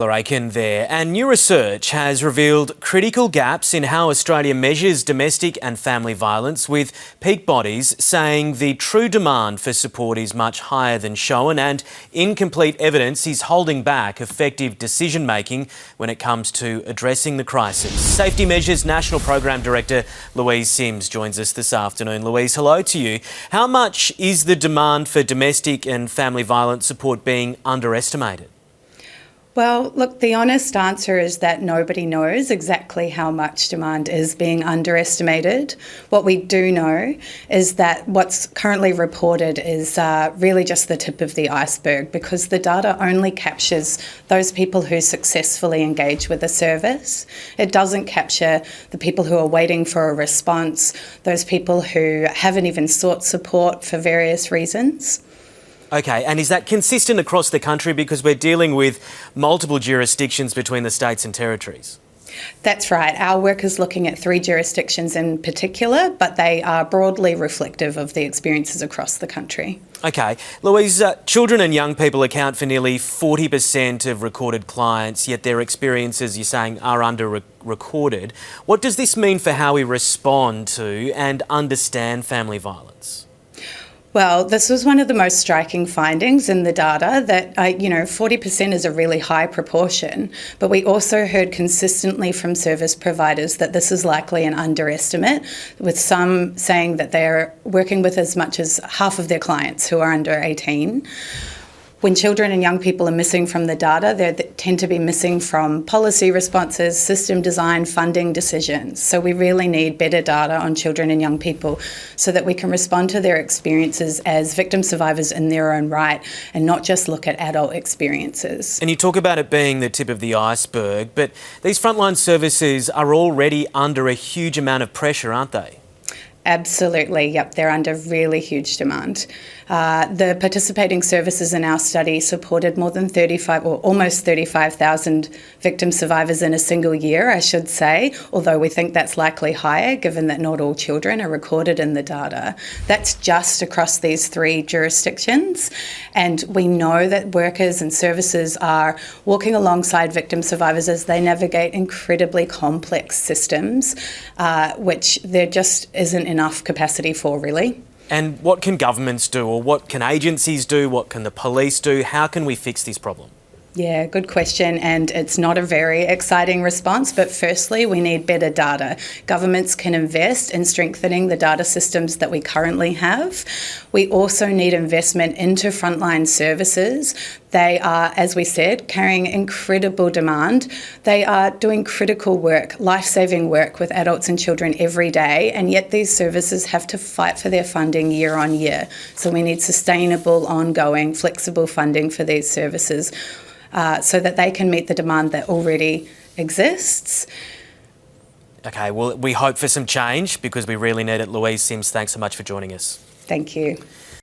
Aiken there. And new research has revealed critical gaps in how Australia measures domestic and family violence, with peak bodies saying the true demand for support is much higher than shown, and incomplete evidence is holding back effective decision-making when it comes to addressing the crisis. Safety Measures National Program Director Louise Sims joins us this afternoon. Louise, hello to you. How much is the demand for domestic and family violence support being underestimated? Well, look, the honest answer is that nobody knows exactly how much demand is being underestimated. What we do know is that what's currently reported is really just the tip of the iceberg, because the data only captures those people who successfully engage with the service. It doesn't capture the people who are waiting for a response, those people who haven't even sought support for various reasons. Okay, and is that consistent across the country, because we're dealing with multiple jurisdictions between the states and territories? That's right. Our work is looking at 3 jurisdictions in particular, but they are broadly reflective of the experiences across the country. Okay. Louise, children and young people account for nearly 40% of recorded clients, yet their experiences, you're saying, are under-recorded. What does this mean for how we respond to and understand family violence? Well, this was one of the most striking findings in the data, that 40% is a really high proportion, but we also heard consistently from service providers that this is likely an underestimate, with some saying that they're working with as much as half of their clients who are under 18. When children and young people are missing from the data, they tend to be missing from policy responses, system design, funding decisions. So we really need better data on children and young people so that we can respond to their experiences as victim survivors in their own right, and not just look at adult experiences. And you talk about it being the tip of the iceberg, but these frontline services are already under a huge amount of pressure, aren't they? Absolutely, yep, they're under really huge demand. The participating services in our study supported more than almost 35,000 victim survivors in a single year, I should say, although we think that's likely higher given that not all children are recorded in the data. That's just across these 3 jurisdictions, and we know that workers and services are walking alongside victim survivors as they navigate incredibly complex systems, which there just isn't enough capacity for, really. And what can governments do, or what can agencies do, what can the police do? How can we fix this problem? Yeah, good question, and it's not a very exciting response, but firstly we need better data. Governments can invest in strengthening the data systems that we currently have. We also need investment into frontline services. They are, as we said, carrying incredible demand. They are doing critical work, life-saving work with adults and children every day, and yet these services have to fight for their funding year on year. So we need sustainable, ongoing, flexible funding for these services, so that they can meet the demand that already exists. Okay, well, we hope for some change because we really need it. Louise Sims, thanks so much for joining us. Thank you.